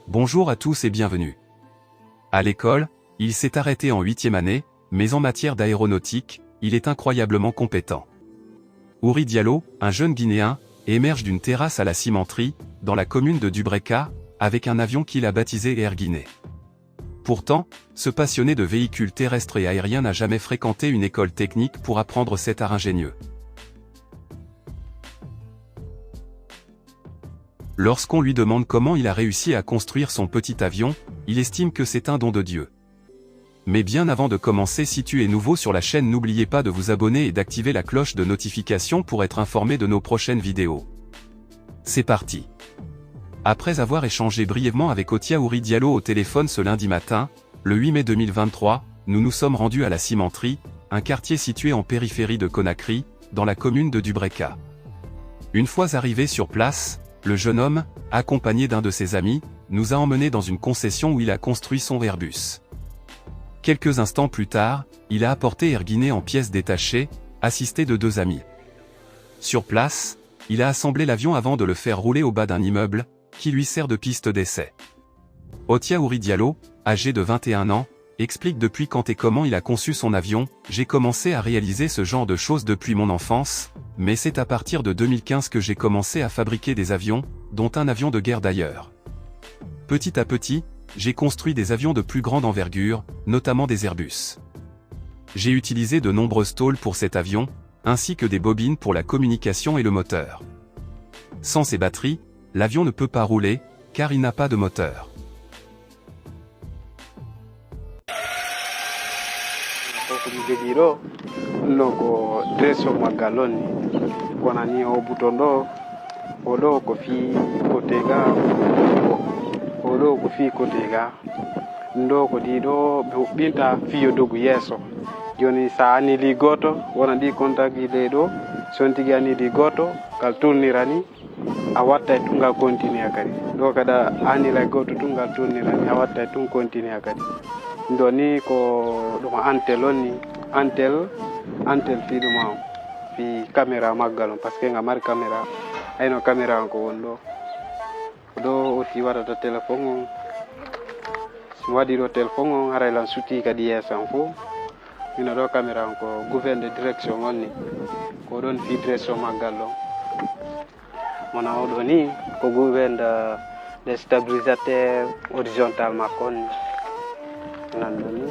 Bonjour à tous et bienvenue. À l'école, il s'est arrêté en 8e année, mais en matière d'aéronautique, il est incroyablement compétent. Ouri Diallo, un jeune Guinéen, émerge d'une terrasse à la cimenterie, dans la commune de Dubreka, avec un avion qu'il a baptisé Air Guinée. Pourtant, ce passionné de véhicules terrestres et aériens n'a jamais fréquenté une école technique pour apprendre cet art ingénieux. Lorsqu'on lui demande comment il a réussi à construire son petit avion, il estime que c'est un don de Dieu. Mais bien avant de commencer, si tu es nouveau sur la chaîne, n'oubliez pas de vous abonner et d'activer la cloche de notification pour être informé de nos prochaines vidéos. C'est parti. Après avoir échangé brièvement avec Otia Ouri Diallo au téléphone ce lundi matin, le 8 mai 2023, nous nous sommes rendus à la cimenterie, un quartier situé en périphérie de Conakry, dans la commune de Dubreka. Une fois arrivé sur place, le jeune homme, accompagné d'un de ses amis, nous a emmenés dans une concession où il a construit son Airbus. Quelques instants plus tard, il a apporté Air Guinée en pièces détachées, assisté de 2 amis. Sur place, il a assemblé l'avion avant de le faire rouler au bas d'un immeuble, qui lui sert de piste d'essai. Otia Ouri Diallo, âgé de 21 ans, explique depuis quand et comment il a conçu son avion. J'ai commencé à réaliser ce genre de choses depuis mon enfance, mais c'est à partir de 2015 que j'ai commencé à fabriquer des avions, dont un avion de guerre d'ailleurs. Petit à petit, j'ai construit des avions de plus grande envergure, notamment des Airbus. J'ai utilisé de nombreuses tôles pour cet avion, ainsi que des bobines pour la communication et le moteur. Sans ces batteries, l'avion ne peut pas rouler, car il n'a pas de moteur. Jogiro loko dreso magaloni konani o butondo odo ko fi kotega odo ko fi kotega ndo ko dido binta fiyo dogu yeso joni sa ani li goto wona di contagi de do sonti gani di goto kal turnirani a watta tunga continue kadi do kada ani la goto tunga turnirani a watta tun continue kadi ndoni ko dum anteloni antel fi dum fi camera maggalon parce que ngamar camera ayno camera ko wondo do oti wada telephone wadi do telephone ara lan suti kadi yesan fo ina do camera ko gouverne de direction onni ko don fi direction maggalon mona odo ni ko gouverne de stabilisateur horizontal makon nandoni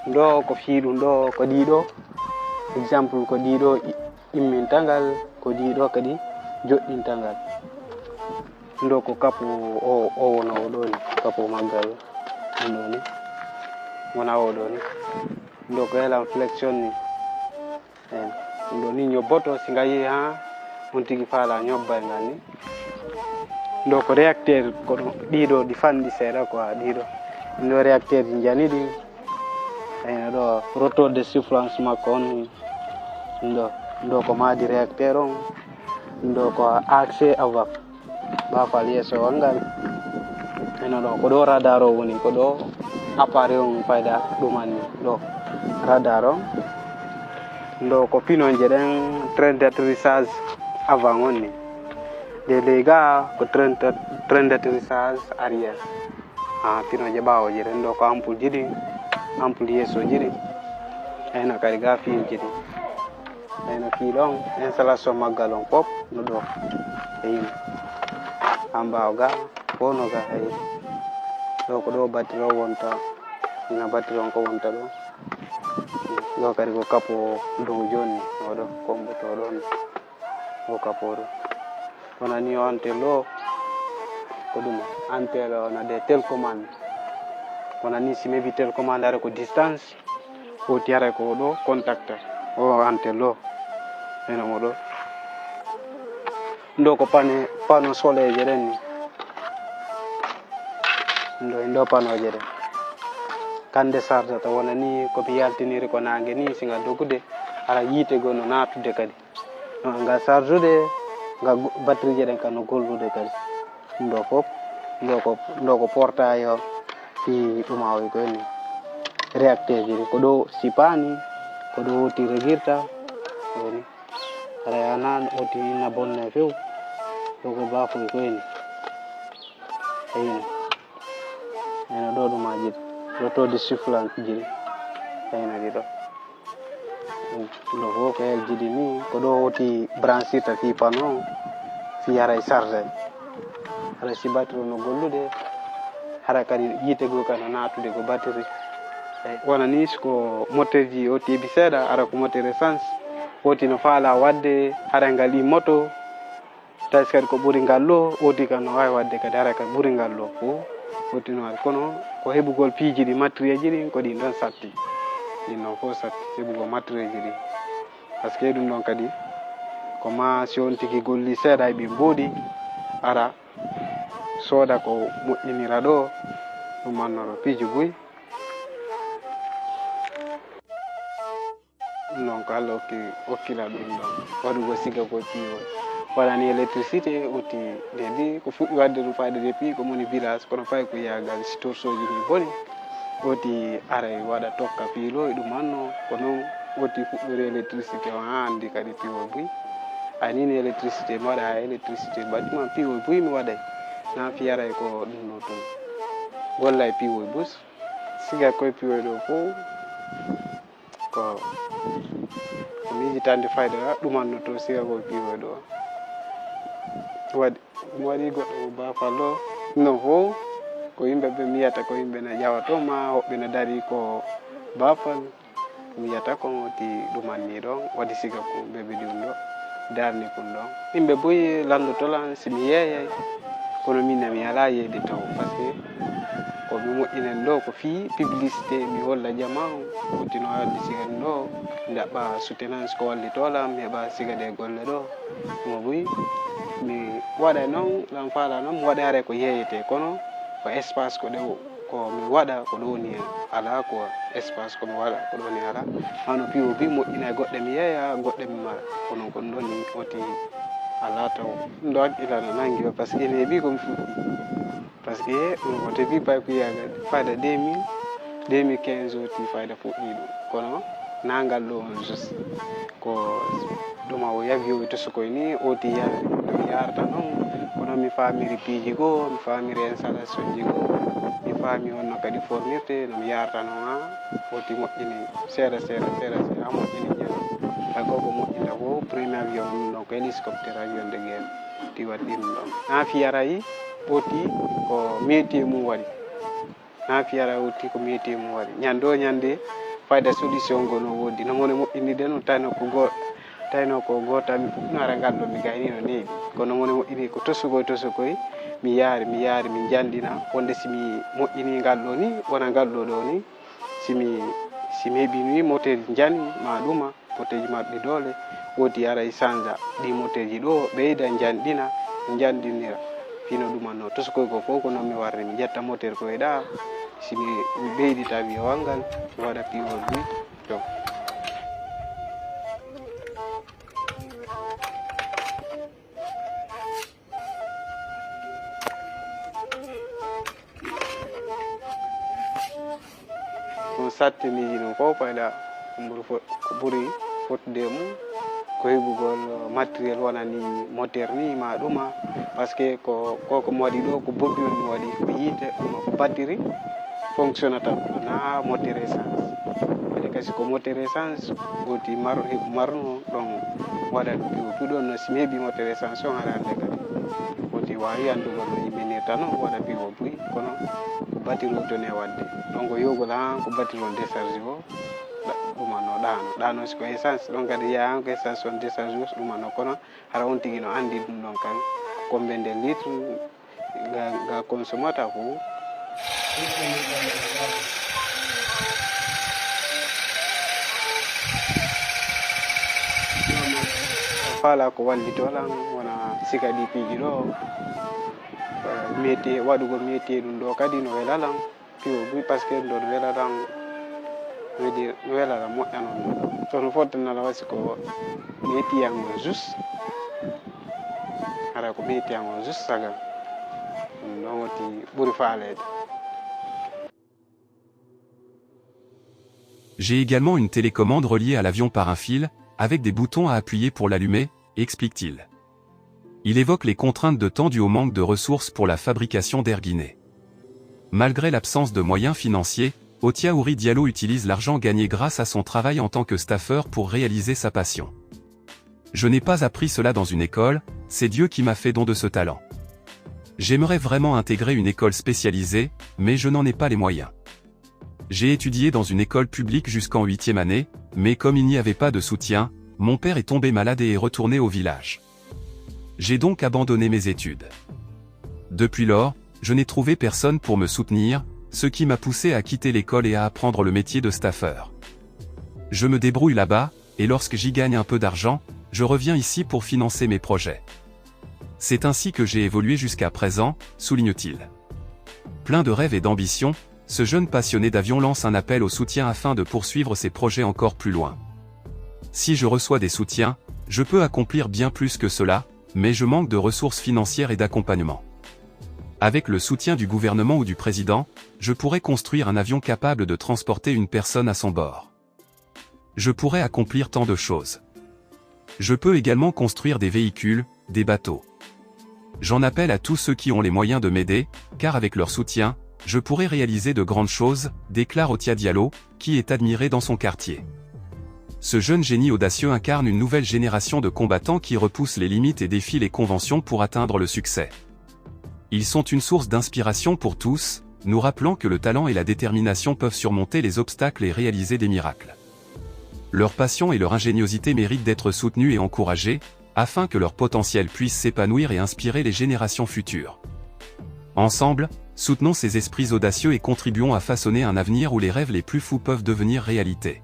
ndo ko fiidu ndo ko dido example ko dido immin tangal ko dido kadi joddin tangal ndo ko kapu o wona odoni kapu maggal ndoni wona odoni ndo ko ela flexion ni ndoni nyoboto singayi ha on tigi fala nyobba ngani ndo ko réacteur ko dido di fandi sera ko dido ndo réacteur janidi do rotor de soufflance makon ndo ko madi réacteur on ndo ko accès avant ba fali so wangal do ko do radar woni ko do appareil on fayda dumani do radar on ndo ko pinon jeden train d'atterrissage avant woni de lega ko train d'atterrissage arrière pino je bawo jere ndo ko ampul jidi ampul yeso jiri ayna kadi ga fil jiri ayna filon installation magalon pop no do eyi amba ga bono ga ay do ko do battery wonta ina battery on ko wonta do kadi ko kapo do joni do kombo to don o kaporo wana ni antelo ko dum antelo na de télécommande wana ni sime bi télécommande are ko distance o tiare ko do contact o antelo ena modo ndo ko pano solaire jereni ndo pano jere kande sarda to wana ni ko bi yaltiniri ko nange ni singa dogude ara yite gono natude kadi no nga sarjude nga batterie jere kan no gollude kadi ndo fop ndo ko porta yo fi tumawi ko ni réacteur jiri ko do sipani ko do tiregirta ni ara nan oti na bonne few do ko ba fu ko ni eyni ene ɗo ɗuma jiɗi ɗo to de sufflance jiɗi eyna ɗi ɗo ɗo fof ko hel jiɗi ni ko ɗo woti branchirta fi pano fi haray charge haɗa si batterie no gollude hara kadi yite go kadi no natude ko batterie wona ni siko moteur ji o teebi seeɗa ara ko moteur essence woti no faala wadde hara ngal i moto tawi kadi ko ɓuri ngal ɗo woti kadi no wawi wadde kadi hara kadi ɓuri ngal ɗo fof woti no waɗi kono ko heɓugol piiji ɗi matériel ji ɗi ko ɗin ɗon satti ɗin noon fof satti heɓugol matériel ji ɗi par ce que ɗum ɗon kadi ko ma si on tigi golli seeɗa eɓi mbooɗi ara sooda ko moƴƴinira ɗo ɗum mannoro piiji boyi ɗum noon ko Allah hokkila ɗum ɗon waɗugo siga ko piiwol waɗani électricité utti dedi ko fuɗɗi wadde ɗum fayde depuis ko moni village kono fayi ko yagal si torsoji ni boni woti aray waɗa tokka piilo e ɗum anno ko noon woti fuɗɗori électricité o ha andi kadi piiwol boyi anini électricité mi waɗa ha électricité mbaɗɗuma piiwol boyi mi waɗay na fiyaray ko ɗum ɗo tun golla e piiwol bus siga koye piiwoy ɗo fof ko miijitande fayda ɗum anno to siga koye piiwoy ɗo waɗi mi waɗi goɗɗo ko bafallo non fof ko yimɓe ɓe miyata ko yimɓe ne ƴawato ma hoɓɓe ne dari ko bafal miyata ko woti ɗumanni ɗon waɗi siga ko ɓeɓe ɗum ɗo darni kon ɗon yimɓe boyi landotolan simi yeeyay kono min mi ala yeyde taw par ce que ko mi moƴƴinen ɗo ko fii publicité mi holla jama woti no wadde siga ɗum ɗo mi ɗaɓɓa soutenance ko wallitolam mi heɓa siga ɗe golle ɗo mo boyi mi waɗa noon lam faala noon mi waɗa are ko yeeyete kono ko espace ko ɗe ko mi waɗa ko ɗo woni ala ko espace ko mi waɗa ko ɗo woni ala hano piwo bi moƴƴina goɗɗe mi yeeya goɗɗe mi mara kono ko ɗum ɗon ni woti ala taw ɗum ɗo haqqila no nangi o par ce que ene heeɓi komi fuɗɗi par ce que ɗum ko tebi pay ko yiyaga fayda 2015 oti fayda fuɗɗi ɗum kono nangal ɗo on juste ko ɗuma o yawi o to sukoy ni oti yaari ɗum yarata noon kono mi famiri piiji goo mi famiri installation ji goo mi faami on no kadi fornirte no mi yarata noon ha oti moƴƴini seeɗa ha moƴƴini jeeɗo hay goto ko moƴƴinta fof premier avion ɗum ɗon ko hélicoptère avion de guerre ti waɗɗi ɗum ɗon ha fiyara yi oti ko métier mum waɗi ha fiyara oti ko métier mum waɗi ñande o ñande fayda solution gono wodi no mone moƴƴinide noon tawno ko goto mi fuɗɗino ara ngal ɗo mi gayni no neeɓi kono mone moƴƴini ko tosukoy mi yaari mi jandina wonde simi moƴƴini ngal ɗo ni wona ngal ɗo ni simi heeɓini moteur ji janni ma ɗuma moteur ji marɗi doole wodi ara e change ɗi moteur ji ɗo ɓeyda janɗina jandinira fino ɗumanno tosukoy ko fof ko noon mi warri mi ƴetta moteur koye ɗa simi mi ɓeydita wiyowal ngal mi waɗa piwol buy to on sattiniji ɗum fof payɗa ko ɓuri fottude mum ko heɓugol matériel wonani moteur ni ma ɗuma par ce que koko mi waɗi ɗo ko boɗɗi on mi waɗi ko yiite ɗuma ko batterie fonctionnata na moteur essence ede kasi ko moteur essence woti heɓu marno ɗon waɗa ɗum piɗon no simi heeɓi moteur essence on haɗa hande kadi woti wawi andugol no yimɓinirta noon waɗa piwo buy kono ko batterie o tone wadde donc yogol ha ko batterie on décharge o ɗumano ɗano siko essence ɗon kadi yahan ko essence on décharge o ɗumano kono hara on tigui no andi ɗum ɗon kadi combien de litre ga consommata fof faala ko wallitolan wona sika ɗi piiji ɗo métier waɗugo métier ɗum ɗo kadi no welalan piwo buy par ce que ɗo no welalan no welalan moƴƴanon ɗum sono fottanala wasi ko métier an o juste hara ko métier an o juste sagal ɗum ɗon woti ɓuri faalede. J'ai également une télécommande reliée à l'avion par un fil, avec des boutons à appuyer pour l'allumer, explique-t-il. Il évoque les contraintes de temps dues au manque de ressources pour la fabrication d'air Guinée. Malgré l'absence de moyens financiers, Otia Ouri Diallo utilise l'argent gagné grâce à son travail en tant que staffeur pour réaliser sa passion. Je n'ai pas appris cela dans une école, c'est Dieu qui m'a fait don de ce talent. J'aimerais vraiment intégrer une école spécialisée, mais je n'en ai pas les moyens. J'ai étudié dans une école publique jusqu'en 8e année, mais comme il n'y avait pas de soutien, mon père est tombé malade et est retourné au village. J'ai donc abandonné mes études. Depuis lors, je n'ai trouvé personne pour me soutenir, ce qui m'a poussé à quitter l'école et à apprendre le métier de staffeur. Je me débrouille là-bas, et lorsque j'y gagne un peu d'argent, je reviens ici pour financer mes projets. C'est ainsi que j'ai évolué jusqu'à présent, souligne-t-il. Plein de rêves et d'ambitions, ce jeune passionné d'avion lance un appel au soutien afin de poursuivre ses projets encore plus loin. Si je reçois des soutiens, je peux accomplir bien plus que cela, mais je manque de ressources financières et d'accompagnement. Avec le soutien du gouvernement ou du président, je pourrais construire un avion capable de transporter une personne à son bord. Je pourrais accomplir tant de choses. Je peux également construire des véhicules, des bateaux. J'en appelle à tous ceux qui ont les moyens de m'aider, car avec leur soutien, je pourrais réaliser de grandes choses, déclare Otia Diallo, qui est admiré dans son quartier. Ce jeune génie audacieux incarne une nouvelle génération de combattants qui repoussent les limites et défient les conventions pour atteindre le succès. Ils sont une source d'inspiration pour tous, nous rappelant que le talent et la détermination peuvent surmonter les obstacles et réaliser des miracles. Leur passion et leur ingéniosité méritent d'être soutenues et encouragées, afin que leur potentiel puisse s'épanouir et inspirer les générations futures. Ensemble, soutenons ces esprits audacieux et contribuons à façonner un avenir où les rêves les plus fous peuvent devenir réalité.